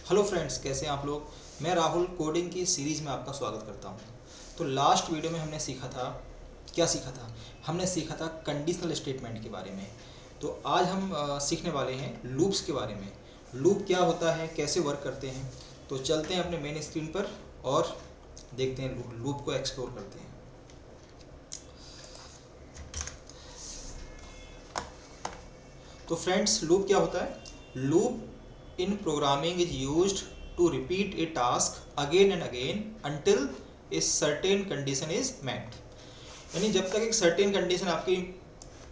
Hello friends, कैसे हैं आप लोग। मैं राहुल कोडिंग की सीरीज़ में आपका स्वागत करता हूं। तो लास्ट वीडियो में हमने सीखा था, क्या सीखा था, हमने सीखा था कंडीशनल स्टेटमेंट के बारे में। तो आज हम सीखने वाले हैं लूप्स के बारे में। लूप क्या होता है, कैसे वर्क करते हैं। तो चलते हैं अपने मेन स्क्रीन पर और देखते हैं, लूप को एक्सप्लोर करते हैं। तो फ्रेंड्स, लूप क्या होता है। Loop in programming is used to repeat a task again and again until a certain condition is met. यानी जब तक एक सर्टेन कंडीशन आपकी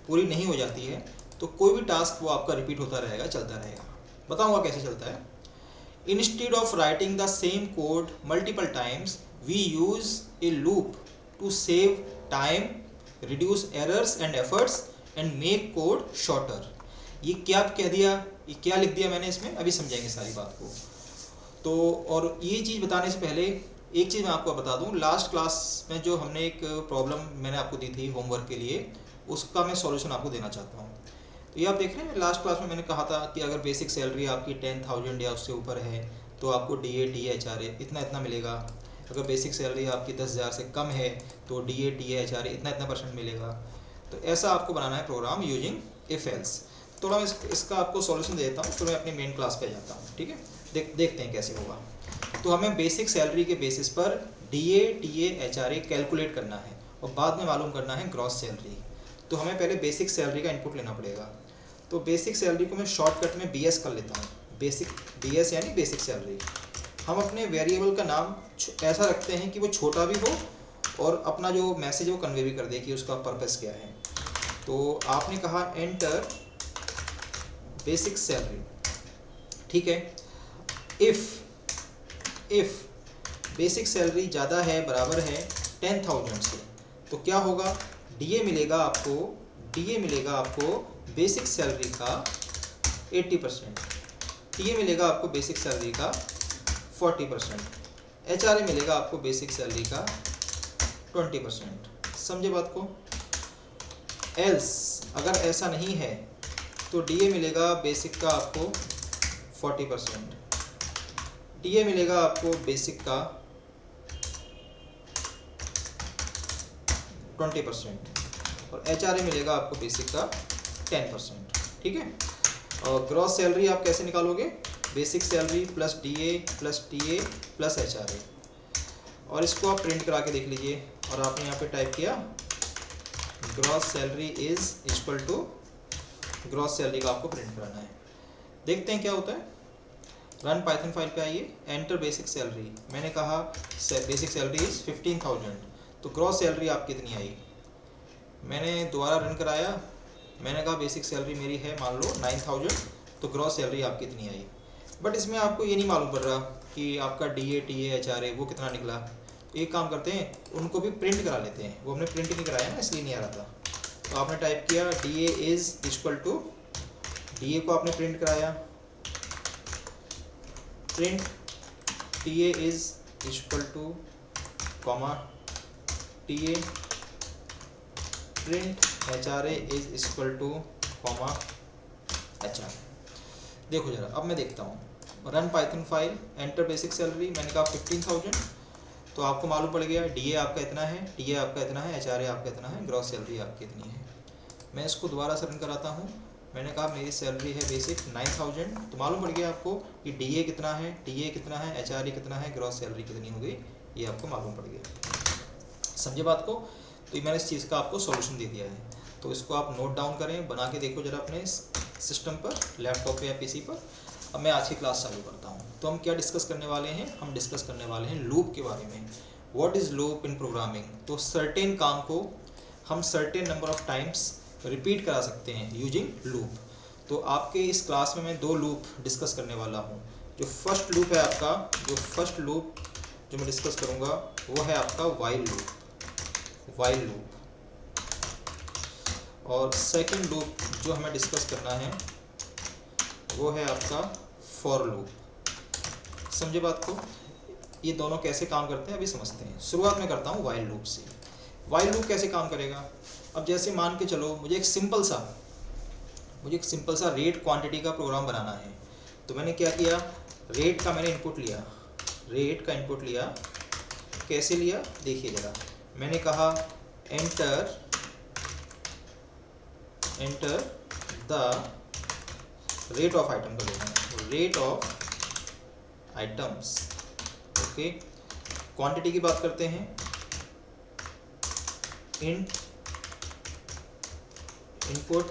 पूरी नहीं हो जाती है तो कोई भी टास्क वो आपका रिपीट होता रहेगा, चलता रहेगा। बताऊंगा कैसे चलता है। Instead of writing the same code multiple times we use a loop to save time, reduce errors and efforts and make code shorter. ये क्या कह दिया, ये क्या लिख दिया मैंने इसमें, अभी समझाएंगे सारी बात को। तो और ये चीज़ बताने से पहले एक चीज़ मैं आपको बता दूं, लास्ट क्लास में जो हमने एक प्रॉब्लम मैंने आपको दी थी होमवर्क के लिए, उसका मैं सॉल्यूशन आपको देना चाहता हूँ। तो ये आप देख रहे हैं, लास्ट क्लास में मैंने कहा था कि अगर बेसिक सैलरी आपकी 10,000 या उससे ऊपर है तो आपको DA TA HRA इतना इतना मिलेगा। अगर बेसिक सैलरी आपकी 10,000 से कम है तो DA TA HRA इतना इतना % मिलेगा। तो ऐसा आपको बनाना है प्रोग्राम यूजिंग इफ एल्स। थोड़ा मैं इसका आपको सॉल्यूशन दे देता हूँ, फिर मैं अपनी मेन क्लास पे जाता हूँ। ठीक है, देखते हैं कैसे होगा। तो हमें बेसिक सैलरी के बेसिस पर DA TA HRA कैलकुलेट करना है और बाद में मालूम करना है ग्रॉस सैलरी। तो हमें पहले बेसिक सैलरी का इनपुट लेना पड़ेगा। तो बेसिक सैलरी को मैं शॉर्टकट में BS कर लेता हूँ। बेसिक BS यानी बेसिक सैलरी। हम अपने वेरिएबल का नाम ऐसा रखते हैं कि वो छोटा भी हो और अपना जो मैसेज है वो कन्वे भी कर दे कि उसका पर्पस क्या है। तो आपने कहा एंटर बेसिक सैलरी, ठीक है। इफ बेसिक सैलरी ज़्यादा है, बराबर है 10,000 से, तो क्या होगा, DA मिलेगा आपको बेसिक सैलरी का 80%, TA मिलेगा आपको बेसिक सैलरी का 40%, HRA मिलेगा आपको बेसिक सैलरी का 20%। समझे बात को। एल्स अगर ऐसा नहीं है तो DA मिलेगा बेसिक का आपको 40%, TA मिलेगा आपको बेसिक का 20% और HRA मिलेगा आपको बेसिक का 10%। ठीक है। और ग्रॉस सैलरी आप कैसे निकालोगे, basic salary plus DA plus TA plus HRA। और इसको आप प्रिंट करा के देख लीजिए। और आपने यहाँ पे टाइप किया gross salary is equal to, gross salary का आपको प्रिंट कराना है। देखते हैं क्या होता है। रन पाइथन फाइल पे आइए, एंटर बेसिक सैलरी। मैंने कहा बेसिक सैलरी इज 15,000, तो ग्रॉस सैलरी आपकी कितनी आई। मैंने दोबारा रन कराया, मैंने कहा बेसिक सैलरी मेरी है मान लो 9,000, तो ग्रॉस सैलरी आपकी कितनी आई। बट इसमें आपको ये नहीं मालूम पड़ रहा कि आपका DA TA HRA वो कितना निकला। एक काम करते हैं, उनको भी प्रिंट करा लेते हैं। वो हमने प्रिंट नहीं कराया ना, इसलिए नहीं आ रहा था। तो आपने टाइप किया DA is equal to, DA को आपने प्रिंट कराया, print TA is equal to comma TA, print HRA is equal to comma HRA। देखो जरा, अब मैं देखता हूँ। Run Python file, enter basic salary, मैंने कहा 15,000, तो आपको मालूम पड़ गया DA आपका इतना है, TA आपका इतना है, HRA आपका इतना है, ग्रॉस सैलरी आपकी इतनी है। मैं इसको दोबारा से रन कराता हूँ। मैंने कहा मेरी सैलरी है बेसिक 9,000, तो मालूम पड़ गया आपको कि DA कितना है, TA कितना है, HRA कितना है, ग्रॉस सैलरी कितनी हो गई, ये आपको मालूम पड़ गया। समझे बात को। तो मैंने इस चीज़ का आपको सॉल्यूशन दे दिया है। तो इसको आप नोट डाउन करें, बना के देखो जरा अपने सिस्टम पर, लैपटॉप पे या PC पर। अब मैं आज की क्लास चालू करता हूँ। तो हम क्या डिस्कस करने वाले हैं, हम डिस्कस करने वाले हैं लूप के बारे में। What is loop in programming. तो सर्टेन काम को हम certain number of times repeat करा सकते हैं यूजिंग लूप। तो आपके इस क्लास में मैं 2 लूप डिस्कस करने वाला हूँ। जो फर्स्ट लूप है आपका, फर्स्ट लूप जो मैं डिस्कस करूँगा वो है आपका वाइल लूप। और सेकंड लूप जो हमें डिस्कस करना है वो है आपका फॉर लूप। समझे बात को। ये दोनों कैसे काम करते हैं अभी समझते हैं। शुरुआत में करता हूँ वाइल लूप से। वाइल लूप कैसे काम करेगा। अब जैसे मान के चलो मुझे एक सिंपल सा रेट क्वांटिटी का प्रोग्राम बनाना है। तो मैंने क्या किया, रेट का मैंने इनपुट लिया, रेट का इनपुट लिया, कैसे लिया देखिए ज़रा। मैंने कहा enter the rate of item का लेना है, rate of items. Okay, quantity की बात करते हैं, इंट इनपुट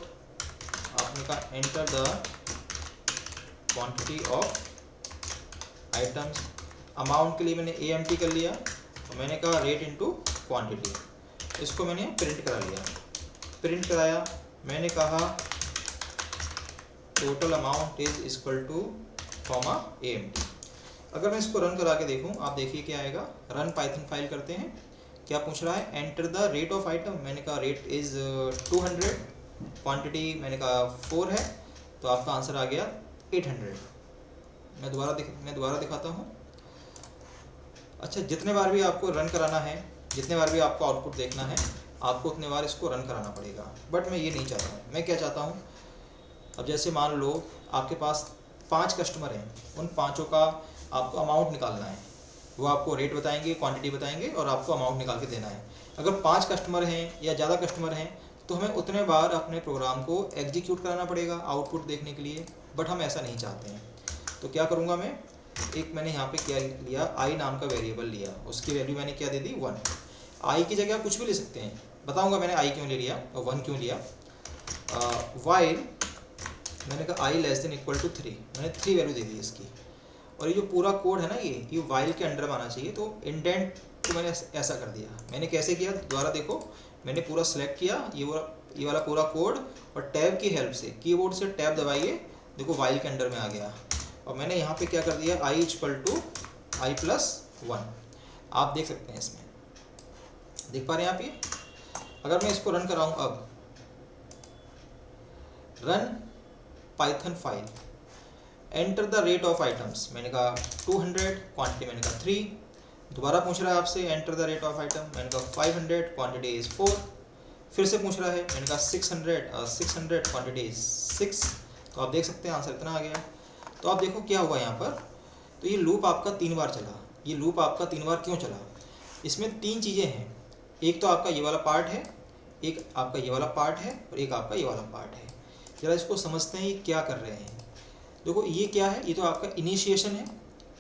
आपने कहा enter the quantity of items. Amount के लिए मैंने AMT कर लिया और मैंने कहा रेट इनटू क्वांटिटी, इसको मैंने प्रिंट करा लिया। प्रिंट कराया, मैंने कहा total amount is equal to comma AMT। अगर मैं इसको रन करा के देखूं, आप देखिए क्या आएगा। रन पाइथन फाइल करते हैं, क्या पूछ रहा है, enter the rate of item. मैंने कहा रेट इज 200, क्वांटिटी मैंने कहा 4 है, तो आपका आंसर आ गया 800। मैं दोबारा दिखाता हूँ। अच्छा, जितने बार भी आपको रन कराना है, जितने बार भी आपको आउटपुट देखना है, आपको उतने बार इसको रन कराना पड़ेगा। बट मैं ये नहीं चाहता हूँ। मैं क्या चाहता हूँ, अब जैसे मान लो आपके पास 5 कस्टमर हैं, उन 5 का आपको अमाउंट निकालना है। वो आपको रेट बताएंगे, क्वांटिटी बताएंगे और आपको अमाउंट निकाल के देना है। अगर 5 कस्टमर हैं या ज़्यादा कस्टमर हैं तो हमें उतने बार अपने प्रोग्राम को एग्जीक्यूट कराना पड़ेगा आउटपुट देखने के लिए। बट हम ऐसा नहीं चाहते हैं, तो क्या करूँगा मैं, एक मैंने यहाँ पे क्या लिया, आई नाम का वेरिएबल लिया, उसकी वैल्यू मैंने क्या दे दी 1। आई की जगह कुछ भी ले सकते हैं, बताऊँगा मैंने आई क्यों ले लिया और 1 क्यों लिया। वाइल मैंने कहा आई लेस देन इक्वल टू 3, मैंने 3 वैल्यू दे दी इसकी। और ये जो पूरा कोड है ना, ये वाइल के अंडर में आना चाहिए, तो इंडेंट को मैंने ऐसा कर दिया। मैंने कैसे किया, दोबारा देखो, मैंने पूरा सेलेक्ट किया ये वाला पूरा कोड, और टैब की हेल्प से, कीबोर्ड से टैब दबाइए, देखो वाइल के अंडर में आ गया। और मैंने यहाँ पे क्या कर दिया, I equal to I plus 1। आप देख सकते हैं, इसमें देख पा रहे हैं आप ये। अगर मैं इसको रन कराऊँ, अब run Python file, enter the rate of items, मैंने कहा 200, क्वांटिटी मैंने कहा 3। दोबारा पूछ रहा है आपसे enter the rate of item, मैंने कहा 500, क्वांटिटी इज 4। फिर से पूछ रहा है, मैंने कहा 600, क्वांटिटी इज 6। तो आप देख सकते हैं आंसर इतना आ गया। तो आप देखो क्या हुआ यहाँ पर, तो ये लूप आपका 3 बार चला। ये लूप आपका 3 बार क्यों चला, इसमें 3 चीज़ें हैं। एक तो आपका ये वाला पार्ट है, एक आपका ये वाला पार्ट है, और एक आपका ये वाला पार्ट है। जरा इसको समझते हैं ये क्या कर रहे हैं। देखो ये क्या है, ये तो आपका इनिशिएशन है,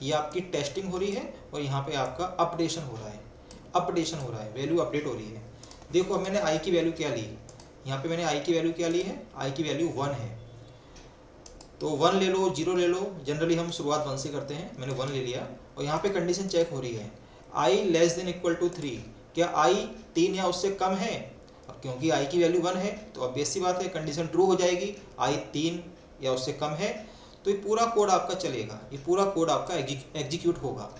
ये आपकी टेस्टिंग हो रही है, और यहाँ पे आपका अपडेशन हो रहा है, वैल्यू अपडेट हो रही है। देखो अब मैंने आई की वैल्यू क्या ली, यहाँ पे मैंने आई की वैल्यू क्या ली है, आई की वैल्यू 1 है। तो 1 ले लो, 0 ले लो, जनरली हम शुरुआत 1 से करते हैं। मैंने 1 ले लिया, और यहाँ पे कंडीशन चेक हो रही है, आई लेस देन इक्वल टू 3, क्या आई 3 या उससे कम है। अब क्योंकि आई की वैल्यू 1 है, तो अब बेसिक बात है, कंडीशन ट्रू हो जाएगी, आई 3 या उससे कम है। तो ये पूरा कोड आपका चलेगा, ये पूरा कोड आपका एग्जीक्यूट होगा।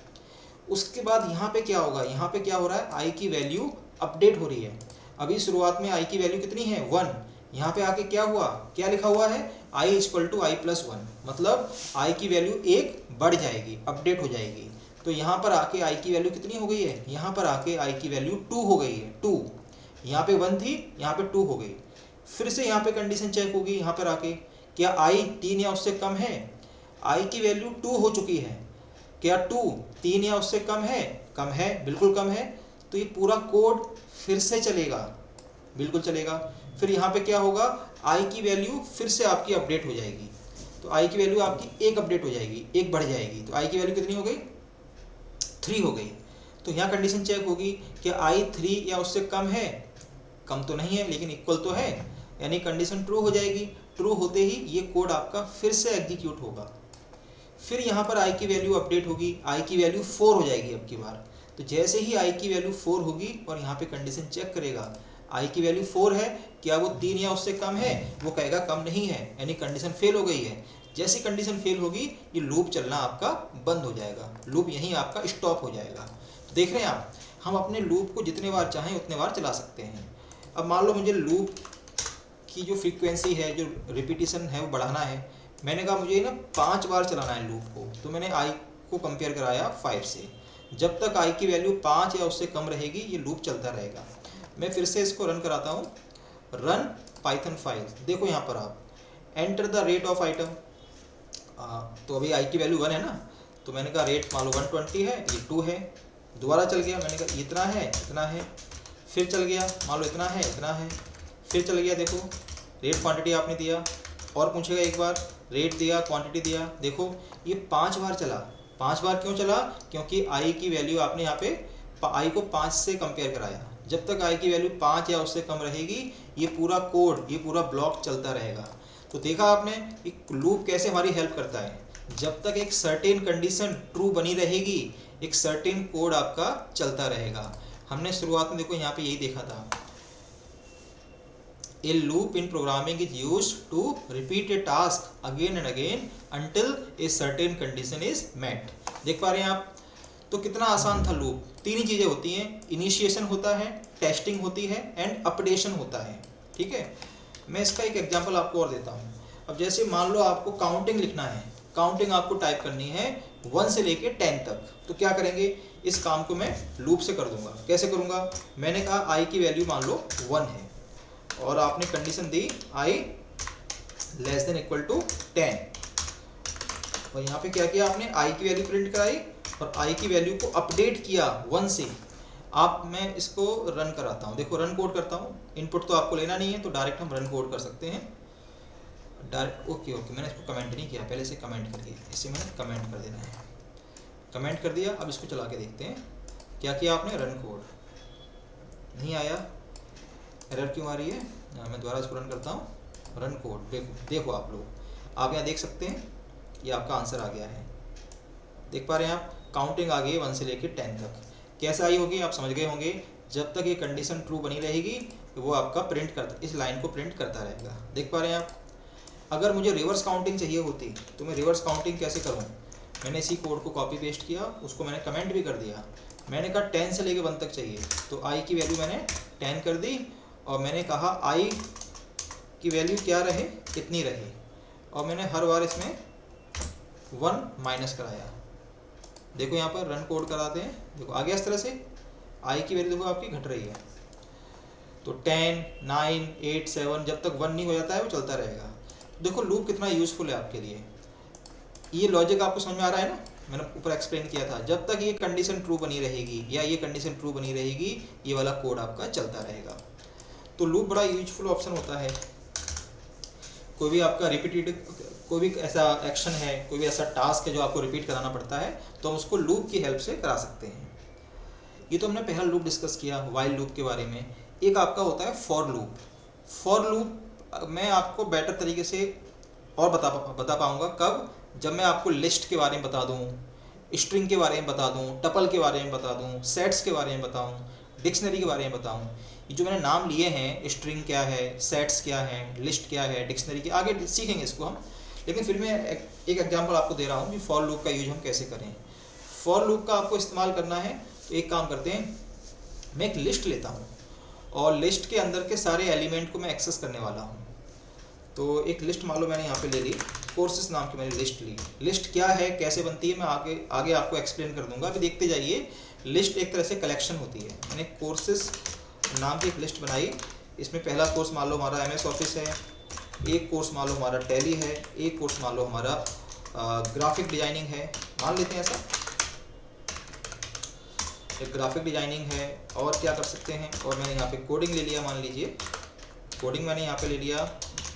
उसके बाद यहाँ पे क्या होगा, यहाँ पे क्या हो रहा है, आई की वैल्यू अपडेट हो रही है। अभी शुरुआत में आई की वैल्यू कितनी है, 1। यहाँ पे आके क्या हुआ, क्या लिखा हुआ है, I equal to I plus 1, मतलब आई की वैल्यू 1 बढ़ जाएगी, अपडेट हो जाएगी। तो यहाँ पर आके आई की वैल्यू कितनी हो गई है, यहाँ पर आके आई की वैल्यू 2 हो गई है, 2। यहाँ पे 1 थी, यहाँ पे 2 हो गई। फिर से यहाँ पे कंडीशन चेक होगी, यहाँ पर आके क्या आई 3 या उससे कम है, आई की वैल्यू 2 हो चुकी है, क्या 2 3 या उससे कम है, बिल्कुल कम है। तो ये पूरा कोड फिर से चलेगा, बिल्कुल चलेगा। फिर यहाँ पे क्या होगा, आई की वैल्यू फिर से आपकी अपडेट हो जाएगी। तो आई की वैल्यू आपकी 1 अपडेट हो जाएगी, 1 बढ़ जाएगी। तो आई की वैल्यू कितनी हो गई, 3 हो गई। तो यहाँ कंडीशन चेक होगी, क्या आई 3 या उससे कम है, कम तो नहीं है लेकिन इक्वल तो है, यानी कंडीशन ट्रू हो जाएगी। ट्रू होते ही ये कोड आपका फिर से एग्जीक्यूट होगा। फिर यहाँ पर आई की वैल्यू अपडेट होगी, आई की वैल्यू 4 हो जाएगी अब की बार। तो जैसे ही आई की वैल्यू 4 होगी और यहाँ पे कंडीशन चेक करेगा, आई की वैल्यू 4 है, क्या वो 3 या उससे कम है, वो कहेगा कम नहीं है, यानी कंडीशन फेल हो गई है। जैसी कंडीशन फेल होगी, ये लूप चलना आपका बंद हो जाएगा, लूप यहीं आपका स्टॉप हो जाएगा। तो देख रहे हैं आप, हम अपने लूप को जितने बार चाहें उतने बार चला सकते हैं। अब मान लो मुझे लूप की जो फ्रीक्वेंसी है, जो रिपीटिशन है, वो बढ़ाना है। मैंने कहा मुझे ना 5 बार चलाना है लूप को, तो मैंने आई को कंपेयर कराया 5 से। जब तक आई की वैल्यू 5 या उससे कम रहेगी, ये लूप चलता रहेगा। मैं फिर से इसको रन कराता हूँ, रन पाइथन फाइल। देखो यहाँ पर आप enter the rate of item, तो अभी आई की वैल्यू 1 है ना, तो मैंने कहा रेट मान लो 120 है, ये 2 है, दोबारा चल गया, मैंने कहा इतना है इतना है, फिर चल गया मान लो इतना है इतना है, फिर चल गया, देखो रेट क्वांटिटी आपने दिया, और पूछेगा एक बार रेट दिया क्वांटिटी दिया, देखो ये 5 बार चला। 5 बार क्यों चला? क्योंकि आई की वैल्यू आपने यहाँ पे आई को 5 से कंपेयर कराया। जब तक आई की वैल्यू 5 या उससे कम रहेगी ये पूरा कोड, ये पूरा ब्लॉक चलता रहेगा। तो देखा आपने एक लूप कैसे हमारी हेल्प करता है। जब तक एक सर्टेन कंडीशन ट्रू बनी रहेगी एक सर्टेन कोड आपका चलता रहेगा। हमने शुरुआत में देखो यहाँ पे यही देखा था, A loop in programming is used to repeat a task again and again until a certain condition is met। देख पा रहे हैं आप? तो कितना आसान था लूप। 3 ही चीज़ें होती हैं, इनिशिएशन होता है, टेस्टिंग होती है एंड अपडेशन होता है। ठीक है, मैं इसका एक एग्जांपल आपको और देता हूँ। अब जैसे मान लो आपको काउंटिंग लिखना है, काउंटिंग आपको टाइप करनी है 1 से लेके 10 तक, तो क्या करेंगे, इस काम को मैं लूप से कर दूंगा। कैसे करूँगा, मैंने कहा आई की वैल्यू मान लो 1 है और आपने कंडीशन दी i less than equal to 10, और यहाँ पे क्या किया आपने, i की वैल्यू प्रिंट कराई और i की वैल्यू को अपडेट किया 1 से। आप मैं इसको रन कराता हूँ, देखो रन कोड करता हूँ। इनपुट तो आपको लेना नहीं है तो डायरेक्ट हम रन कोड कर सकते हैं डायरेक्ट। ओके मैंने इसको कमेंट नहीं किया, पहले से कमेंट करके इसे मैंने कमेंट कर देना है। कमेंट कर दिया, अब इसको चला के देखते हैं क्या किया आपने, रन कोड नहीं आया, एरर क्यों आ रही है। मैं दोबारा इसको रन करता हूँ, रन कोड। देखो आप लोग, आप यहाँ देख सकते हैं ये आपका आंसर आ गया है। देख पा रहे हैं आप, काउंटिंग आ गई है 1 से लेकर 10 तक। कैसे आई होगी आप समझ गए होंगे। जब तक ये कंडीशन ट्रू बनी रहेगी तो वो आपका प्रिंट करता, इस लाइन को प्रिंट करता रहेगा। देख पा रहे हैं आप। अगर मुझे रिवर्स काउंटिंग चाहिए होती तो मैं रिवर्स काउंटिंग कैसे करूँ, मैंने इसी कोड को कॉपी पेस्ट किया, उसको मैंने कमेंट भी कर दिया। मैंने कहा 10 से लेकर 1 तक चाहिए, तो आई की वैल्यू मैंने 10 कर दी और मैंने कहा आई की वैल्यू क्या रहे, कितनी रहे, और मैंने हर बार इसमें 1 माइनस कराया। देखो यहाँ पर रन कोड कराते हैं, देखो आ गया इस तरह से। आई की वैल्यू देखो आपकी घट रही है, तो 10, 9, 8, 7 जब तक 1 नहीं हो जाता है वो चलता रहेगा। देखो लूप कितना यूजफुल है आपके लिए। ये लॉजिक आपको समझ में आ रहा है ना, मैंने ऊपर एक्सप्लेन किया था। जब तक ये कंडीशन ट्रू बनी रहेगी या ये कंडीशन ट्रू बनी रहेगी ये वाला कोड आपका चलता रहेगा। तो लूप बड़ा यूजफुल ऑप्शन होता है। कोई भी आपका रिपीटेड, कोई भी ऐसा एक्शन है, कोई भी ऐसा टास्क है जो आपको रिपीट कराना पड़ता है, तो हम उसको लूप की हेल्प से करा सकते हैं। ये तो हमने पहला लूप डिस्कस किया व्हाइल लूप के बारे में। एक आपका होता है फॉर लूप। फॉर लूप मैं आपको बेटर तरीके से और बता पाऊँगा कब, जब मैं आपको लिस्ट के बारे में बता दूँ, स्ट्रिंग के बारे में बता दूँ, टपल के बारे में बता दूँ, सेट्स के बारे में बताऊँ, डिक्शनरी के बारे में बताऊँ। ये जो मैंने नाम लिए हैं, स्ट्रिंग क्या है, सेट्स क्या है, लिस्ट क्या है, डिक्शनरी के आगे सीखेंगे इसको हम। लेकिन फिर मैं एक एग्जांपल आपको दे रहा हूँ कि फॉर लूप का यूज हम कैसे करें। फॉर लूप का आपको इस्तेमाल करना है तो एक काम करते हैं, मैं एक लिस्ट लेता हूँ और लिस्ट के अंदर के सारे एलिमेंट को मैं एक्सेस करने वाला हूँ। तो एक लिस्ट मान लो मैंने यहाँ पे ले ली, कोर्सेस नाम की मैंने लिस्ट ली। लिस्ट क्या है, कैसे बनती है, मैं आगे आपको एक्सप्लेन कर दूंगा। अभी देखते जाइए। लिस्ट एक तरह से कलेक्शन होती है। मैंने कोर्सेस नाम की एक लिस्ट बनाई, इसमें पहला कोर्स मान लो हमारा MS ऑफिस है, एक कोर्स मान लो हमारा टैली है, एक कोर्स मान लो हमारा ग्राफिक डिजाइनिंग है, मान लेते हैं ऐसा, एक ग्राफिक डिजाइनिंग है। और क्या कर सकते हैं, और मैंने यहाँ पे कोडिंग ले लिया, मान लीजिए कोडिंग मैंने यहाँ पे ले लिया,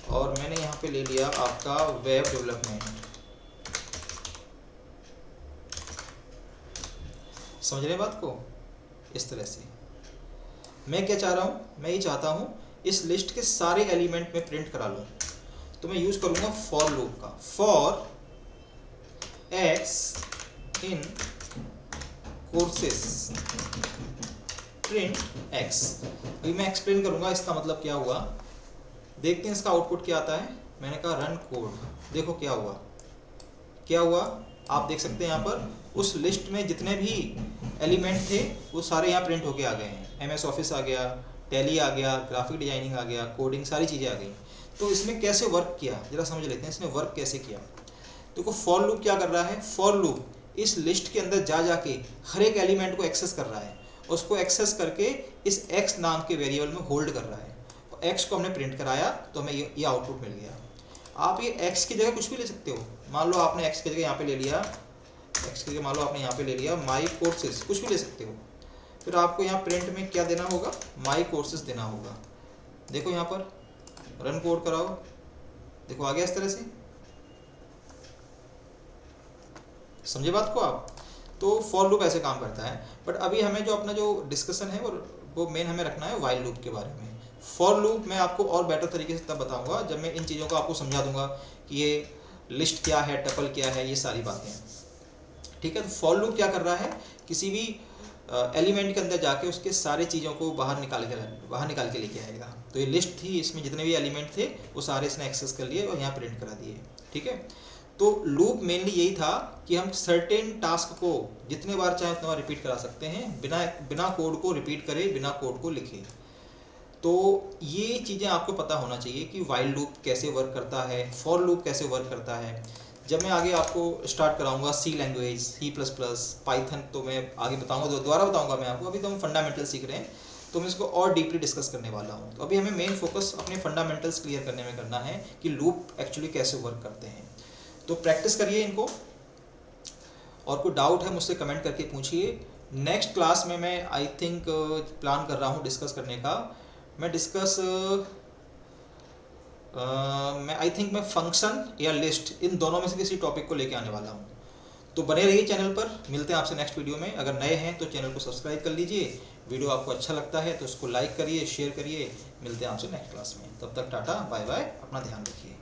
और मैंने यहाँ पे ले लिया आपका वेब डेवलपमेंट। समझ रहे बात को। इस तरह से मैं क्या चाह रहा हूँ, मैं ये चाहता हूँ इस लिस्ट के सारे एलिमेंट में प्रिंट करा लूँ। तो मैं यूज करूँगा फॉर लूप का। For x in courses print x. अभी मैं एक्सप्लेन करूँगा इसका मतलब क्या हुआ। देखते हैं इसका आउटपुट क्या आता है। मैंने कहा रन कोड, देखो क्या हुआ, क्या हुआ आप देख सकते हैं यहाँ पर उस लिस्ट में जितने भी एलिमेंट थे वो सारे यहाँ प्रिंट होके आ गए हैं। MS ऑफिस आ गया, टैली आ गया, ग्राफिक डिजाइनिंग आ गया, कोडिंग, सारी चीज़ें आ गई। तो इसमें कैसे वर्क किया जरा समझ लेते हैं, इसने वर्क कैसे किया। देखो फॉर लूप क्या कर रहा है, फॉर लूप इस लिस्ट के अंदर जाके हर एक एलिमेंट को एक्सेस कर रहा है, उसको एक्सेस करके इस x नाम के वेरिएबल में होल्ड कर रहा है। x को हमने प्रिंट कराया तो हमें ये आउटपुट मिल गया। आप ये x की जगह कुछ भी ले सकते हो, मान लो आपने एक्स की जगह यहाँ पे ले लिया, एक्स की जगह मान लो आपने यहाँ पे ले लिया माई कोर्सेज, कुछ भी ले सकते हो। फिर आपको यहाँ प्रिंट में क्या देना होगा, माई कोर्सेज देना होगा। देखो यहाँ पर रन कोड कराओ, देखो आ गया इस तरह से, समझे बात को आप। तो फॉर लूप ऐसे काम करता है। बट अभी हमें जो अपना जो डिस्कशन है वो मेन हमें रखना है वाइल लूप के बारे में। फॉर लूप मैं आपको और बेटर तरीके से तब बताऊंगा जब मैं इन चीज़ों को आपको समझा दूंगा कि ये लिस्ट क्या है, टपल क्या है, ये सारी बातें। ठीक है, तो फॉर लूप क्या कर रहा है, किसी भी एलिमेंट के अंदर जाके उसके सारे चीज़ों को बाहर निकाल के लेके आएगा। तो ये लिस्ट थी, इसमें जितने भी एलिमेंट थे वो सारे इसने एक्सेस कर लिए और यहाँ प्रिंट करा दिए। ठीक है, तो लूप मेनली यही था कि हम सर्टेन टास्क को जितने बार चाहे उतने बार रिपीट करा सकते हैं, बिना कोड को रिपीट करे, बिना कोड को लिखे। तो ये चीज़ें आपको पता होना चाहिए कि वाइल लूप कैसे वर्क करता है, फॉर लूप कैसे वर्क करता है। जब मैं आगे आपको स्टार्ट कराऊंगा सी लैंग्वेज, C++, पाइथन, तो मैं आगे बताऊंगा, दोबारा बताऊंगा मैं आपको। अभी तो हम फंडामेंटल सीख रहे हैं, तो मैं इसको और डीपली डिस्कस करने वाला हूँ। तो अभी हमें मेन फोकस अपने फंडामेंटल्स क्लियर करने में करना है कि लूप एक्चुअली कैसे वर्क करते हैं। तो प्रैक्टिस करिए इनको, और कोई डाउट है मुझसे कमेंट करके पूछिए। नेक्स्ट क्लास में मैं आई थिंक प्लान कर रहा हूँ डिस्कस करने का, मैं आई थिंक मैं फंक्शन या लिस्ट, इन दोनों में से किसी टॉपिक को लेके आने वाला हूँ। तो बने रहिए चैनल पर, मिलते हैं आपसे नेक्स्ट वीडियो में। अगर नए हैं तो चैनल को सब्सक्राइब कर लीजिए, वीडियो आपको अच्छा लगता है तो उसको लाइक करिए, शेयर करिए। मिलते हैं आपसे नेक्स्ट क्लास में, तब तक टाटा बाय बाय, अपना ध्यान रखिए।